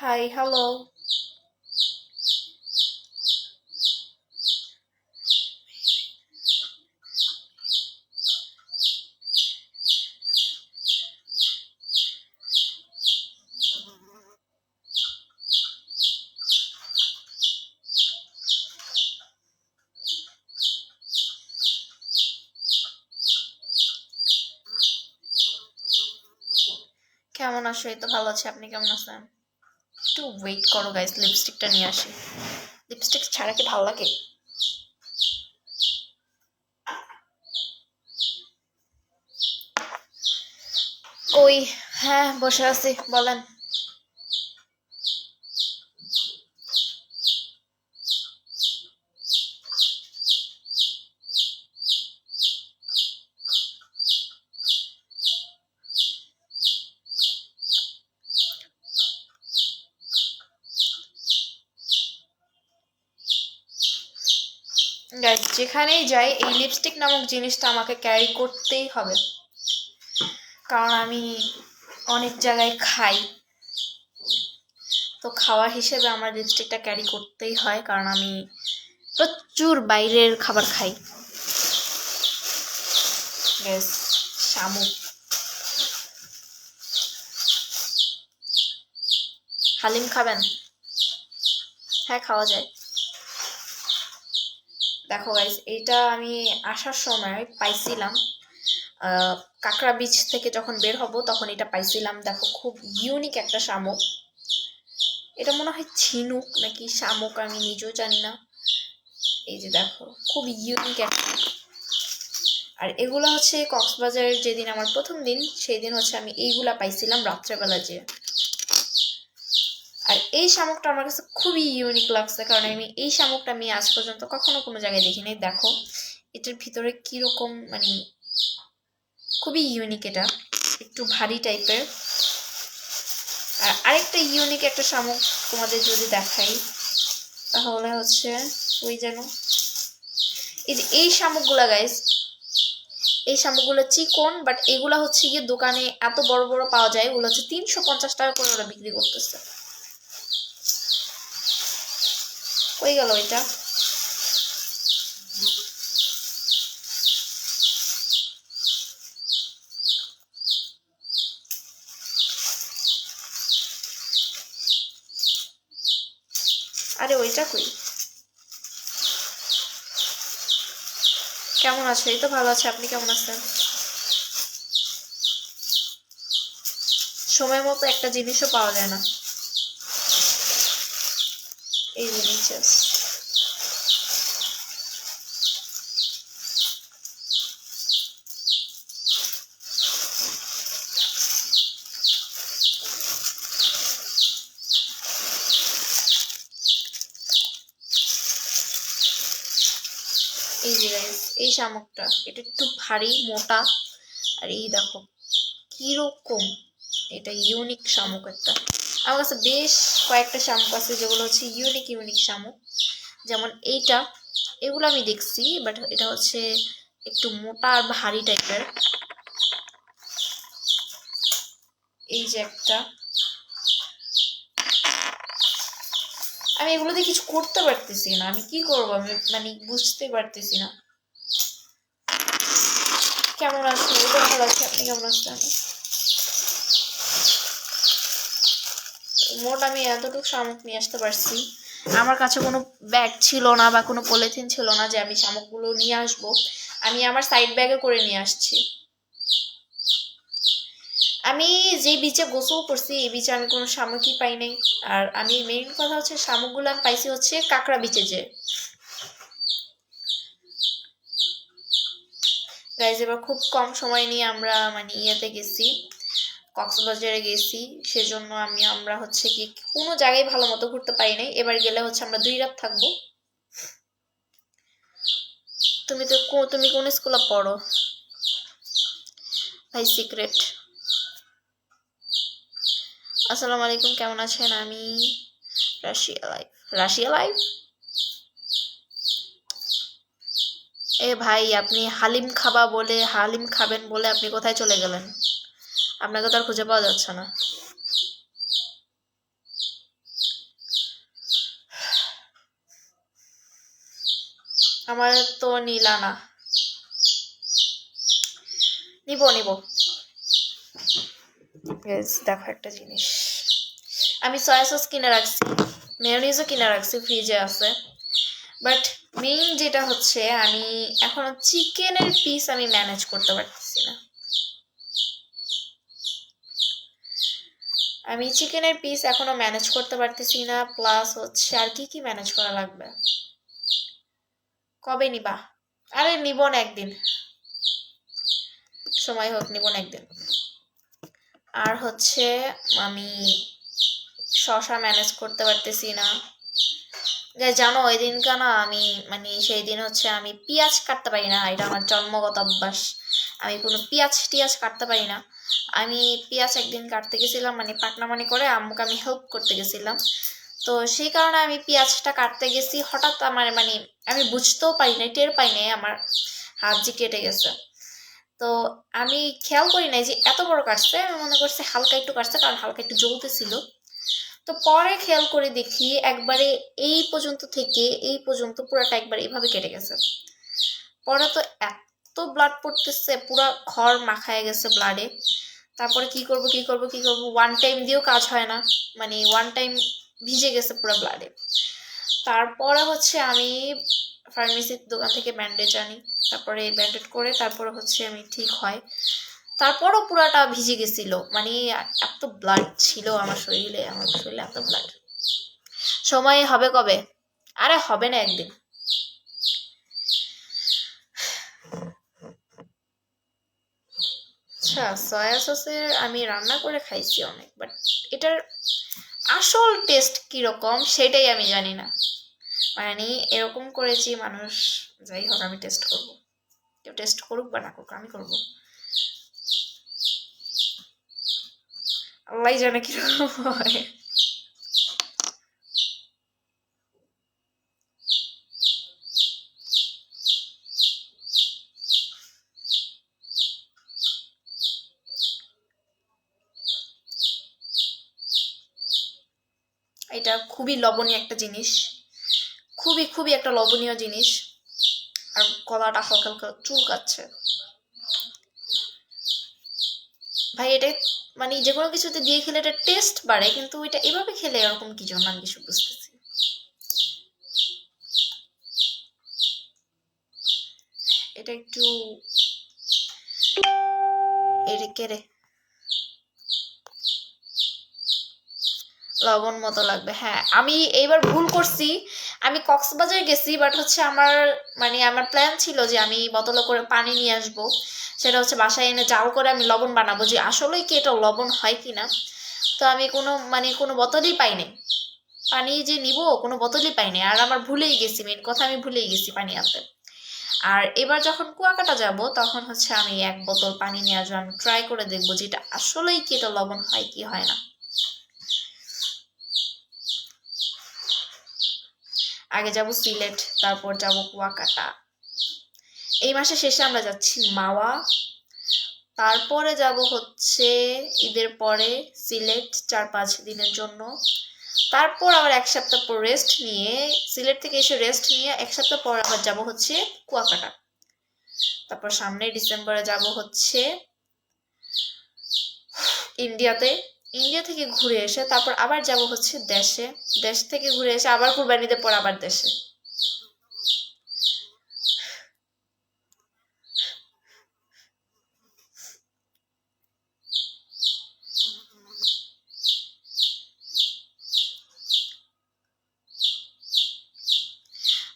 High, hello. কেমন আছো? এই তো ভালো আছি। আপনি কেমন আছেন? একটু ওয়েট করো গাইস, লিপস্টিকটা নিয়ে আসি। লিপস্টিক ছাড়া কি ভালো লাগে? ওই, হ্যাঁ বসে আছি, বলেন। গাইস, যেখানেই যাই এই লিপস্টিক নামক জিনিসটা আমাকে ক্যারি করতেই হবে, কারণ আমি অনেক জায়গায় খাই। তো খাওয়ার হিসেবে আমার লিপস্টিকটা ক্যারি করতেই হয়, কারণ আমি প্রচুর বাইরের খাবার খাই। গাইস, শামুক, হালিম খাবেন? হ্যাঁ, খাওয়া যায়। দেখো গাইস, এইটা আমি আসার সময় পাইছিলাম, কাঁকড়া বীচ থেকে যখন বের হব তখন এটা পাইছিলাম। দেখো, খুব ইউনিক একটা শামুক। এটা মনে হয় ঝিনুক নাকি শামুক, আমি নিজেও জানি না। এই যে দেখো, খুব ইউনিক একটা। আর এগুলো হচ্ছে কক্সবাজারের যেদিন আমার প্রথম দিন, সেই দিন হচ্ছে আমি এইগুলা পাইছিলাম রাত্রেবেলা যে। আর এই শামুকটা আমার কাছে খুবই ইউনিক লাগছে, কারণ আমি এই শামুকটা আমি আজ পর্যন্ত কখনো কোনো জায়গায় দেখিনি। দেখো এটার ভিতরে কিরকম, মানে খুবই ইউনিক। এটা একটু ভারী টাইপের। আর আরেকটা ইউনিক একটা শামুক তোমাদের যদি দেখাই, তাহলে হচ্ছে ওই যেন এই যে এই শামুকগুলা গাইস, এই শামুকগুলো চিকন, বাট এগুলা হচ্ছে গিয়ে দোকানে এত বড় বড় পাওয়া যায়। এগুলো হচ্ছে 350 টাকা করে ওরা বিক্রি করতেছে। কই গেল এটা? আরে ওইটা কই? কেমন আছো? এই তো ভালো আছে। আপনি কেমন আছেন? সময় মতো একটা জিনিসও পাওয়া যায় না। এই জিনিস এই যে গাইস, এই শামুকটা এটা একটু ভারী মোটা। আর এই দেখো কিরকম, এটা ইউনিক শামুক একটা। আমার কাছে বেশ কয়েকটা শামুক আছে যেগুলো হচ্ছে ইউনিক ইউনিক শামুক। যেমন এইটা, এগুলো আমি দেখছি, বাট এটা হচ্ছে একটু মোটা আর ভারী টাইপের। এই যে একটা, আমি এগুলো দিয়ে কিছু করতে পারতেছি না। আমি কি করবো, আমি মানে বুঝতে পারতেছি না। কেমন আছেন? এটা ভালো আছে। আপনি কেমন আছেন? মোট আমি এতটুকু শামুক নিয়ে আসতে পারছি। আমার কাছে কোনো ব্যাগ ছিল না বা কোনো পলিথিন ছিল না যে আমি শামুকগুলো নিয়ে আসবো। আমি আমার সাইড ব্যাগে করে নিয়ে আসছি। আমি যে বিচে গোসল করছি এই বিচে আমি কোনো শামুকই পাই নাই। আর আমি মেইন কথা হচ্ছে শামুকগুলো আমি পাইছি হচ্ছে কাঁকড়া বিচে যে। গাইজ, এবার খুব কম সময় নিয়ে আমরা মানে ইয়েতে গেছি, কক্সবাজারে গেছি। সেজন্য আমরা হচ্ছে কি কোনো জায়গায় ভালো মতো ঘুরতে পারি নাই। এবার গেলে হচ্ছে আমরা 2 রাত থাকবো। তুমি কোন স্কুলে পড়ো? ভাই সিক্রেট। আসসালামু আলাইকুম, কেমন আছেন? আমি রাশিয়া লাইভ। Russia live? এ ভাই, আপনি হালিম খাবেন বলে আপনি কোথায় চলে গেলেন? আপনাকে তো আর খুঁজে পাওয়া যাচ্ছে না। আমার তো নিলা না, নিব নিব। দেখো একটা জিনিস, আমি সয়া সস কিনে রাখছি, মেয়োনিজও কিনে রাখছি, ফ্রিজে আছে। বাট মেইন যেটা হচ্ছে আমি এখনো চিকেনের পিস আমি ম্যানেজ করতে পারতেছি না। আমি চিকেনের পিস এখনো ম্যানেজ করতে পারতেছি না, প্লাস হচ্ছে আর কি কি ম্যানেজ করা লাগবে। কবে নিবা? আরে নিব না একদিন, সময় হোক নিব না একদিন। আর হচ্ছে আমি শশা ম্যানেজ করতে পারতেছি না। জানো ওই দিনকা না আমি মানে সেই দিন হচ্ছে আমি পেঁয়াজ কাটতে পারি না, এটা আমার জন্মগত অভ্যাস। আমি কোনো পেঁয়াজ টিয়াজ কাটতে পারি না। আমি পেঁয়াজ একদিন কাটতে গেছিলাম, মানে পাকনামানি করে আম্মুকে আমি হেল্প করতে গেছিলাম। তো সেই কারণে আমি পেঁয়াজটা কাটতে গেছি, হঠাৎ আমার মানে আমি বুঝতেও পারি নাই, টের পাই নাই আমার হাত যে কেটে গেছে। তো আমি খেয়াল করি নাই যে এত বড় কাটছে, আমি মনে করছি হালকা একটু কাটছে, কারণ হালকা একটু জ্বলতেছিল। তো পরে খেয়াল করে দেখি একবারে এই পর্যন্ত থেকে এই পর্যন্ত পুরাটা একবারে এভাবে কেটে গেছে। পরে তো এত ব্লাড পড়তেছে, পুরা খড় মাখায় গেছে ব্লাডে। তারপরে কি করব কি করব কি করব, ওয়ান টাইম দিয়েও কাজ হয় না, মানে ওয়ান টাইম ভিজে গেছে পুরো ব্লাডে। তারপরে হচ্ছে আমি ফার্মেসির দোকান থেকে ব্যান্ডেজ আনি, তারপরে ব্যান্ডেজ করে তারপরে হচ্ছে আমি ঠিক হয়। তারপরও পুরাটা ভিজে গেছিল, মানে এত ব্লাড ছিল আমার শরীরে, এত ব্লাড। সময় হবে কবে? আরে হবে না একদিন। আচ্ছা, সয়া সসের আমি রান্না করে খাইছি অনেক, বাট এটার আসল টেস্ট কিরকম সেটাই আমি জানি না। মানে এরকম করেছি মানুষ, যাই হোক আমি টেস্ট করব, কেউ টেস্ট করুক বা না করুক আমি করব। আল্লাহ জানে কিরকম হয়। এটা খুবই লবণীয় একটা জিনিস, খুবই খুবই একটা লবণীয় জিনিস। আর গলাটা হালকা হালকা চুলকাচ্ছে ভাই। এটা মানে যে কোনো কিছুতে দিয়ে খেলে এটা টেস্ট বাড়ে, কিন্তু এটা এভাবে খেলে এরকম কি জন্য আমি কিছু বুঝতেছি। এটা একটু কেড়ে লবণ মতো লাগবে। হ্যাঁ, আমি এইবার ভুল করছি, আমি কক্সবাজার গেছি, বাট হচ্ছে আমার মানে আমার প্ল্যান ছিল যে আমি বোতলে করে পানি নিয়ে আসবো, সেটা হচ্ছে বাসায় এনে জাল করে আমি লবণ বানাবো, যে আসলেই কি এটা লবণ হয় কিনা। তো আমি কোনো বোতলই পাই নাই, পানি যে নিব কোনো বোতলই পাই নাই। আর আমার ভুলেই গেছি, মেন কথা আমি ভুলেই গেছি পানি আনতে। আর এবার যখন কুয়াকাটা যাব তখন হচ্ছে আমি এক বোতল পানি নিয়ে আসবো, আমি ট্রাই করে দেখবো যে এটা আসলেই কি এটা লবণ হয় কি হয় না। আগে যাব সিলেট, তারপর যাব কুয়াকাটা। এই মাসের শেষে আমরা যাচ্ছি মাওয়া, তারপরে যাব হচ্ছে ঈদের পরে সিলেট 4-5 দিনের জন্য। তারপর আবার 1 সপ্তাহ পর রেস্ট নিয়ে, সিলেট থেকে এসে রেস্ট নিয়ে 1 সপ্তাহ পর আবার যাব হচ্ছে কুয়াকাটা। তারপর সামনে ডিসেম্বরে যাব হচ্ছে ইন্ডিয়াতে। ইন্ডিয়া থেকে ঘুরে এসে তারপর আবার যাব হচ্ছে দেশে, দেশ থেকে ঘুরে এসে আবার কুরবানিতে পর আবার দেশে।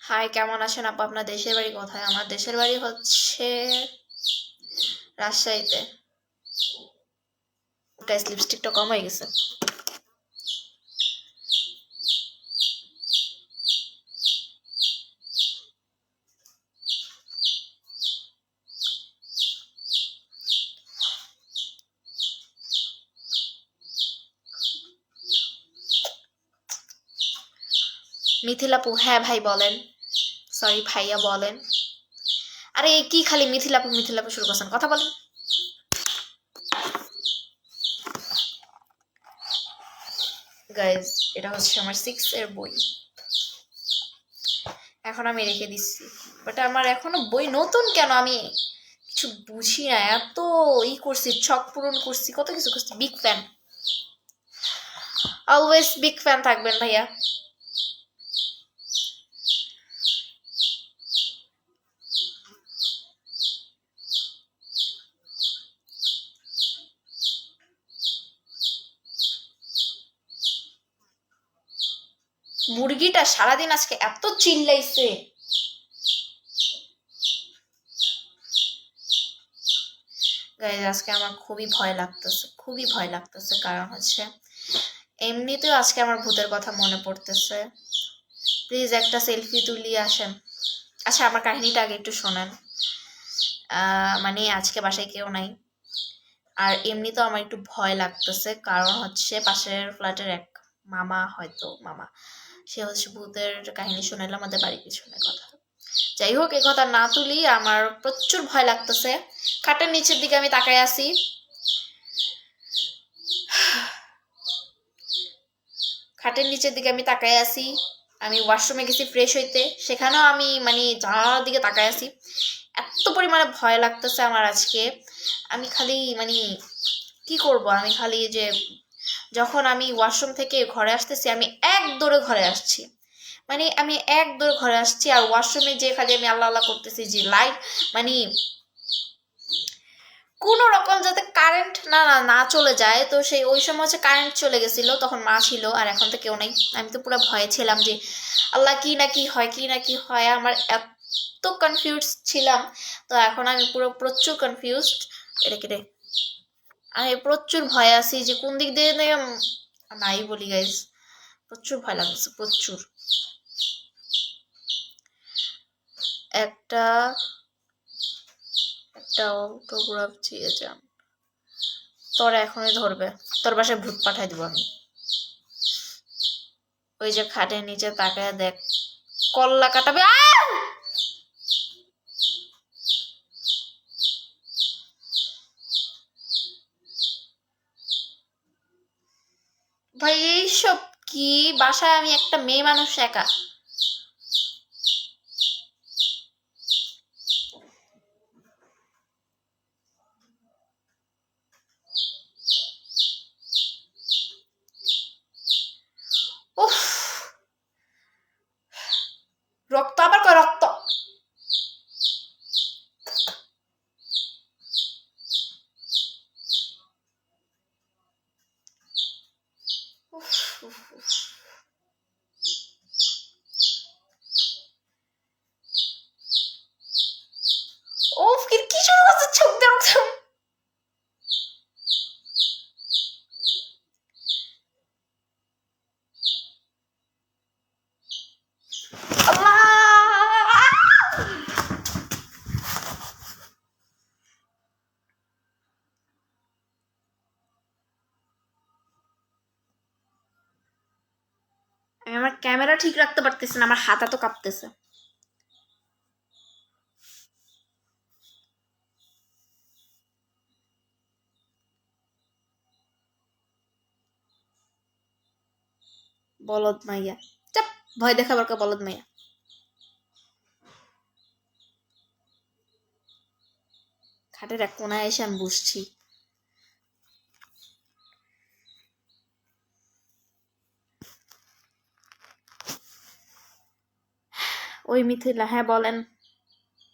হাই, কেমন আছেন আপু? আপনার দেশের বাড়ি কোথায়? আমার দেশের বাড়ি হচ্ছে রাজশাহীতে। গাইস, লিপস্টিকটা কম হয়ে গেছে। মিথিলাপু, হ্যাঁ ভাই বলেন, সরি ভাইয়া বলেন। আরে কি খালি মিথিলাপু মিথিলাপু শুরু করছেন, কথা বলেন। গাইজ, এটা হচ্ছে আমার 6 এর বই। এখন আমি রেখে দিচ্ছি। বাট আমার এখনো বই নতুন কেন, আমি কিছু বুঝি না। এত করছি, ছক পূরণ করছি, কত কিছু করছি। Big fan, always big fan থাকবেন ভাইয়া। মুরগিটা সারাদিন আজকে এত চিল্লাইছে। গাইজ আজকে আমার খুবই ভয় লাগতেছে, খুবই ভয় লাগতেছে। কারণ হচ্ছে এমনিতেও আজকে আমার ভূতের কথা মনে পড়তেছে। প্লিজ একটা সেলফি তুলিয়ে আসেন। আচ্ছা আমার কাহিনীটা আগে একটু শোনেন। মানে আজকে বাসায় কেউ নাই, আর এমনিতেও আমার একটু ভয় লাগতেছে। কারণ হচ্ছে পাশের ফ্ল্যাটের এক মামা, হয়তো মামা, সে হচ্ছে ভূতের কাহিনী শোনাইলো আমাদের বাড়ির পিছনে কথা। যাই হোক, এ কথা না তুলি, আমার প্রচুর ভয় লাগতেছে। খাটের নিচের দিকে আমি তাকাই আছি। খাটের নিচের দিকে আমি তাকাই আছি। আমি ওয়াশরুমে গেছি ফ্রেশ হইতে, সেখানেও আমি মানে জানালার দিকে তাকাই আছি। এত পরিমাণে ভয় লাগতেছে আমার আজকে। আমি খালি মানে কি করব, আমি খালি যে যখন আমি ওয়াশরুম থেকে ঘরে আসতেছি, আমি এক দৌড়ে ঘরে আসছি। মানে আমি এক দৌড়ে ঘরে আসছি, আর ওয়াশরুমে যে খালি আমি আল্লাহ আল্লাহ করতেছি যে লাইট, মানে কোনো রকম যাতে কারেন্ট না চলে যায়। তো সেই ওই সময় হচ্ছে কারেন্ট চলে গেছিল, তখন মা ছিল, আর এখন তো কেউ নেই। আমি তো পুরো ভয়ে ছিলাম যে আল্লাহ কি না কি হয়, কি না কি হয়। আমার এত কনফিউজ ছিলাম। তো এখন আমি পুরো প্রচুর কনফিউজড। এটা কেটে আমি প্রচুর ভয় আছি যে কোন দিক দিয়ে নাই বলি গাইজ। প্রচুর ভয় লাগছে, প্রচুর। একটা একটা অটোগ্রাফ চেয়ে যান, তোর এখনই ধরবে, তোর বাসায় ভূত পাঠাই দিব আমি। ওই যে খাটের নিচে তাকায় দেখ, কল্লা কাটাবে। ভাই এইসব কি, বাসায় আমি একটা মেয়ে মানুষ একা। উফ, রক্ত আবার কয় রক্ত। উফ, উফ, উফ। উফ, কি শুরু করছে, চোখ দিয়ে রক্ত। আমি আমার ক্যামেরা ঠিক রাখতে পারতেছি না, আমার হাত এত কাঁপতেছে। বলদ মাইয়া, চাপ, ভয় দেখাবার কা বলদ মাইয়া। খাটের এক কোনায় এসে আমি বসছি। ওই মিথিলা, হ্যাঁ বলেন।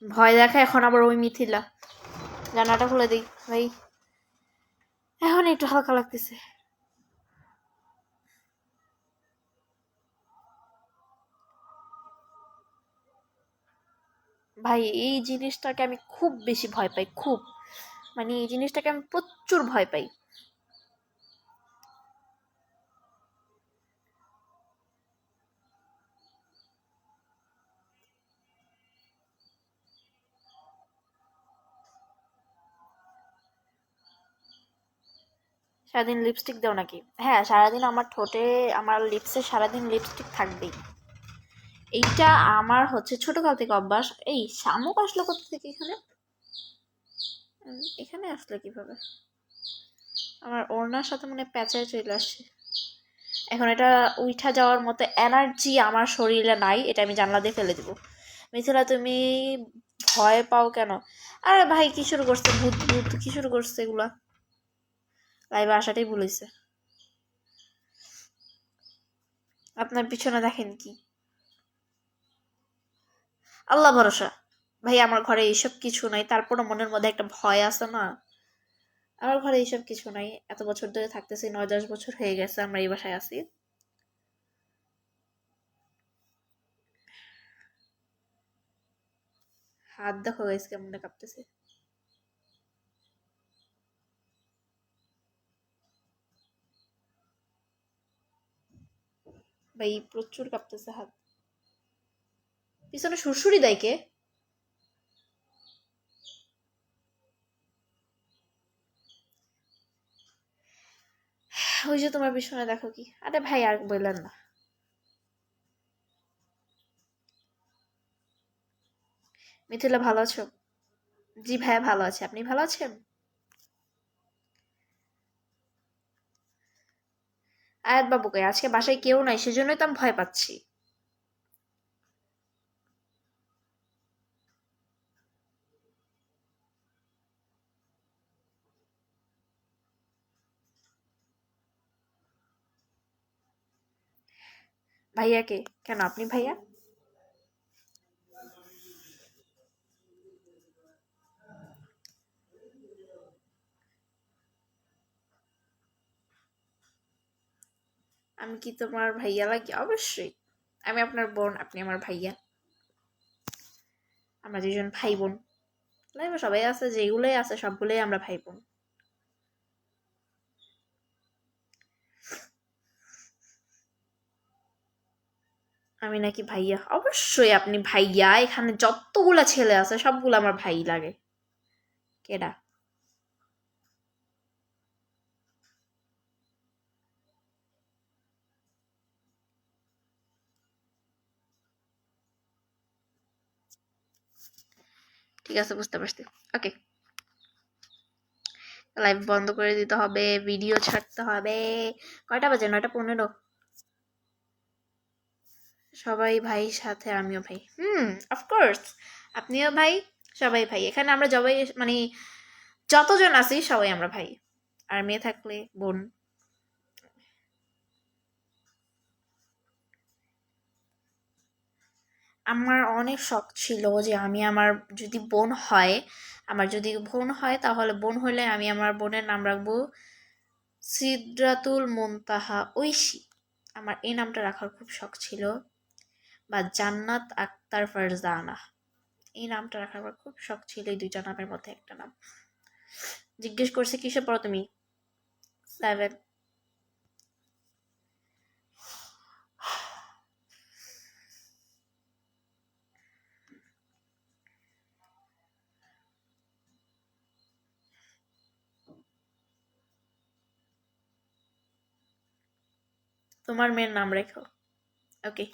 ভয় দেখা এখন আবার ওই মিথিলা। জানাটা খুলে দিই ভাই, এখন একটু হালকা লাগতেছে। ভাই এই জিনিসটাকে আমি খুব বেশি ভয় পাই, খুব, মানে এই জিনিসটাকে আমি প্রচুর ভয় পাই। সারাদিন লিপস্টিক দাও নাকি? হ্যাঁ, সারাদিন আমার ঠোঁটে, আমার লিপসে সারাদিন লিপস্টিক থাকবেই। এইটা আমার হচ্ছে ছোটকাল থেকে অভ্যাস। এই শামুক আসলো কোথা থেকে এখানে? এখানে আসলো কিভাবে? আমার ওড়নার সাথে মনে হয় প্যাঁচায় চলে আসছে। এখন এটা উঠা যাওয়ার মতো এনার্জি আমার শরীরে নাই, এটা আমি জানলা দিয়ে ফেলে দিব। মিথিলা তুমি ভয় পাও কেন? আরে ভাই কি শুরু করছে, ভূত ভূত কি শুরু করছে এগুলা? লাইভে আসাটাই ভুলেছে। আপনার পিছনে দেখেন কি? আল্লাহ ভরসা। ভাই আমার ঘরে এইসব কিছু নাই, তারপরে মনের মধ্যে একটা ভয় আছে না। আমার ঘরে এইসব কিছু নাই, এত বছর ধরে থাকতেছি, 9-10 বছর হয়ে গেছে আমরা এই বাসায় আছি। হাত দেখো গাইস কেমন কাঁপতেছে। ভাই প্রচুর কাঁপতেছে হাত। পিছনে সুরসুরি দেয় কে? ওই যে তোমার পিছনে দেখো কি। আরে ভাই আর বললেন না। মিথিলা ভালো আছো? জি ভাইয়া ভালো আছে, আপনি ভালো আছেন? আয়াত বাবুকে আজকে বাসায় কেউ নাই, সেজন্যই তো আমি ভয় পাচ্ছি। ভাইয়াকে? কেন আপনি ভাইয়া? আমি কি তোমার ভাইয়া লাগি? অবশ্যই। আমি আপনার বোন, আপনি আমার ভাইয়া। আমরা দুজন ভাই বোন। লাইভে সবাই আছে, যেগুলোই আছে সবগুলোই আমরা ভাই বোন। আমি নাকি ভাইয়া? অবশ্যই আপনি ভাইয়া। এখানে যতগুলা ছেলে আছে সবগুলো আমার ভাই লাগে। কেডা? ঠিক আছে, বুঝতে পারছি। ওকে, লাইভ বন্ধ করে দিতে হবে, ভিডিও ছাড়তে হবে। কয়টা বাজে? 9:15। সবাই ভাই, সাথে আমিও ভাই। অফকোর্স। আপনিও ভাই, সবাই ভাই। এখানে আমরা সবাই মানে যতজন আছি সবাই আমরা ভাই। আর মেয়ে থাকলে বোন। আমার অনেক শখ ছিল যে আমি আমার যদি বোন হয়, আমার যদি বোন হয় তাহলে বোন হলে আমি আমার বোনের নাম রাখবো সিদরাতুল মুনতাহা ঐশী। আমার এই নামটা রাখার খুব শখ ছিল। বা জান্নাত আক্তার ফারজানা, এই নামটা রাখার আমার খুব শখ ছিল। এই দুইটা নামের মধ্যে একটা নাম। জিজ্ঞেস করছে কিসে পড়ো তুমি? 7। তোমার মেয়ের নাম রেখো। ওকে।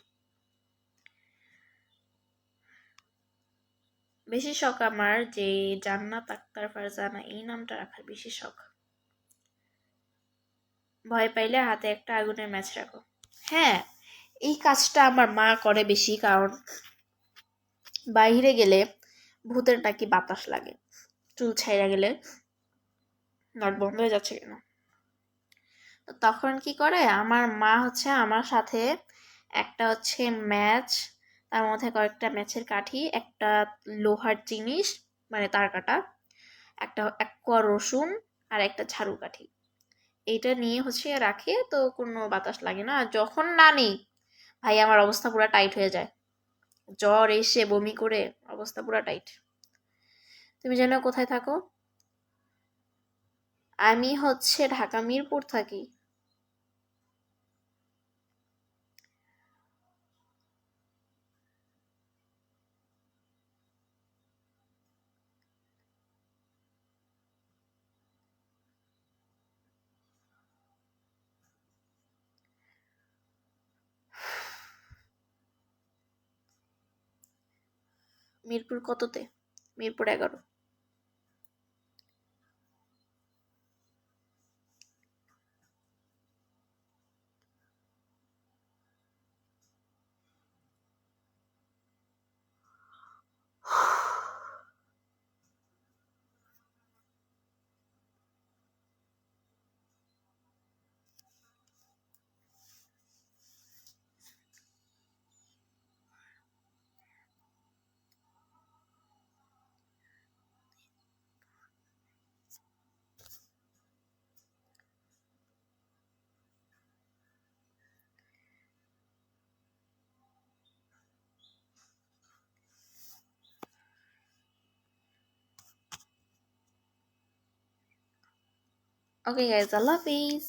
বেশি শখ আমার যে জান্নাত আক্তার ফারজানা, এই নামটা রাখার বেশি শখ। ভয় পাইলে হাতে একটা আগুনের ম্যাচ রাখো। হ্যাঁ, এই কাজটা আমার মা করে বেশি, কারণ বাইরে গেলে ভূতের নাকি বাতাস লাগে। চুল ছাইরা গেলে নট বন্ধ হয়ে যাচ্ছে কেন? তো তখন কি করে আমার মা হচ্ছে আমার সাথে একটা হচ্ছে ম্যাচ, তার মধ্যে কয়েকটা ম্যাচের কাঠি, একটা লোহার জিনিস মানে তার কাটা, একটা এক কোয়া রসুন, আর একটা ঝাড়ু কাঠি, এইটা নিয়ে হচ্ছে রাখে, তো কোনো বাতাস লাগে না। আর যখন না নেই, ভাই আমার অবস্থা পুরো টাইট হয়ে যায়। জ্বর এসে বমি করে অবস্থা পুরো টাইট। তুমি জানো কোথায় থাকো? আমি হচ্ছে ঢাকা মিরপুর থাকি। মিরপুর কততে? মিরপুর 11। ওকে গাইজ, আল্লাহ হাফিজ।